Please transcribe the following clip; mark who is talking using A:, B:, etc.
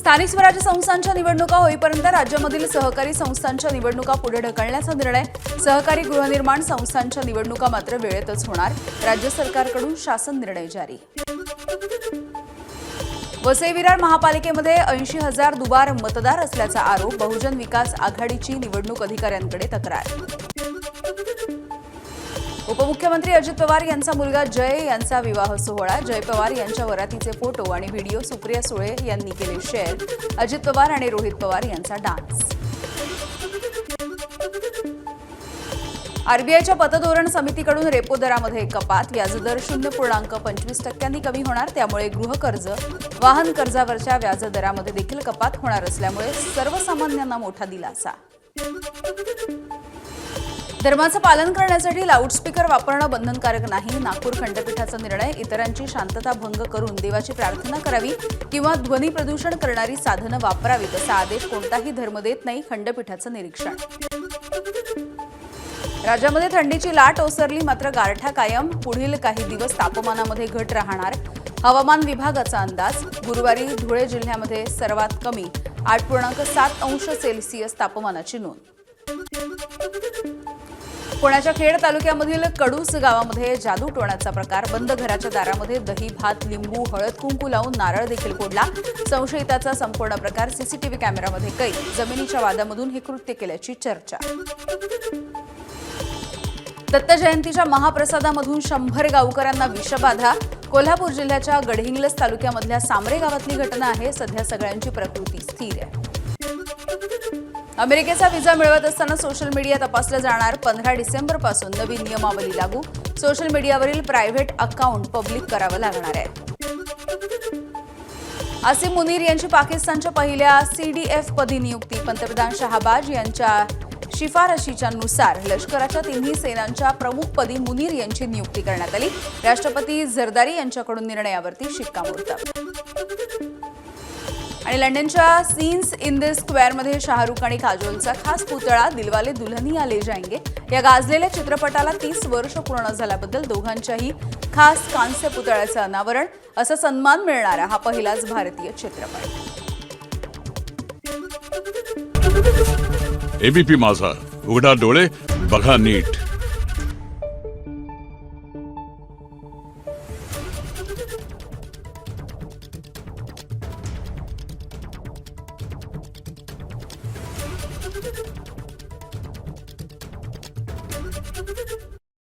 A: स्थानिक स्वराज्य संस्थांच्या निवडणुका होईपर्यंत राज्यामधील सहकारी संस्थांच्या निवडणुका पुढे ढकलण्याचा निर्णय. सहकारी गृहनिर्माण संस्थांच्या निवडणुका मात्र वेळेतच होणार. राज्य सरकारकडून शासन निर्णय जारी. वसई-विरार महापालिकेमध्ये 80,000 दुबार मतदार असल्याचा आरोप. बहुजन विकास आघाडीची निवडणूक अधिकाऱ्यांकडे तक्रार. उपमुख्यमंत्री अजित पवार यांचा मुलगा जय यांचा विवाह सोहळा. जय पवार यांच्या वरातीचे फोटो आणि व्हिडिओ सुप्रिया सुळे यांनी केले शेअर. अजित पवार आणि रोहित पवार यांचा डान्स. आरबीआयच्या पतधोरण समितीकडून रेपो दरामध्ये कपात. व्याजदर 0.25% कमी होणार. त्यामुळे गृहकर्ज, वाहन कर्जावरच्या व्याजदरामध्ये देखील कपात होणार असल्यामुळे सर्वसामान्यांना मोठा दिलासा. धर्माचं पालन करण्यासाठी लाऊडस्पीकर वापरणं बंधनकारक नाही. नागपूर खंडपीठाचा निर्णय. इतरांची शांतता भंग करून देवाची प्रार्थना करावी किंवा ध्वनी प्रदूषण करणारी साधनं वापरावीत असा आदेश कोणताही धर्म देत नाही. खंडपीठाचं निरीक्षण. राज्यामध्ये थंडीची लाट ओसरली मात्र गारठा कायम. पुढील काही दिवस तापमानामध्ये घट राहणार. हवामान विभागाचा अंदाज. गुरुवारी धुळे जिल्ह्यामध्ये सर्वात कमी 8.7 अंश सेल्सिअस तापमानाची नोंद. पुण्याच्या खेड तालुक्यामधील कडूस गावामध्ये जादूटोणाचा प्रकार. बंद घराच्या दारामध्ये दही, भात, लिंबू, हळद, कुंकू लावून नारळ देखील फोडला. संशयिताचा संपूर्ण प्रकार सीसीटीव्ही कॅमेऱ्यामध्ये कैद. जमिनीच्या वादामधून हे कृत्य केल्याची चर्चा. दत्त जयंतीच्या महाप्रसादामधून 100 गावकऱ्यांना विषबाधा. कोल्हापूर जिल्ह्याच्या गडहिंग्लज तालुक्यामधल्या सामरे गावातली घटना आहे. सध्या सगळ्यांची प्रकृती स्थिर आहे. अमेरिकेचा व्हिसा मिळवत असताना सोशल मीडिया तपासलं जाणार. 15 डिसेंबरपासून नवी नियमावली लागू. सोशल मीडियावरील प्रायव्हेट अकाउंट पब्लिक करावं लागणार आहे. आसिम मुनीर यांची पाकिस्तानच्या पहिल्या CDF पदी नियुक्ती. पंतप्रधान शहाबाज यांच्या शिफारशीच्या नुसार लष्कराच्या तिन्ही सेनांच्या प्रमुखपदी मुनीर यांची नियुक्ती करण्यात आली. राष्ट्रपती झरदारी यांच्याकडून निर्णयावरती शिक्कामोर्तब. आणि लंडनच्या सीन्स इन द स्क्वेअरमध्ये शाहरुख आणि काजोलचा खास पुतळा. दिलवाले दुल्हनिया ले जाएंगे या गाजलेल्या चित्रपटाला 30 वर्ष पूर्ण झाल्याबद्दल दोघांच्याही खास कांस्य पुतळ्याचं अनावरण. असा सन्मान मिळणारा हा पहिलाच भारतीय चित्रपट.
B: एबीपी माझा, उघडा डोळे बघा नीट.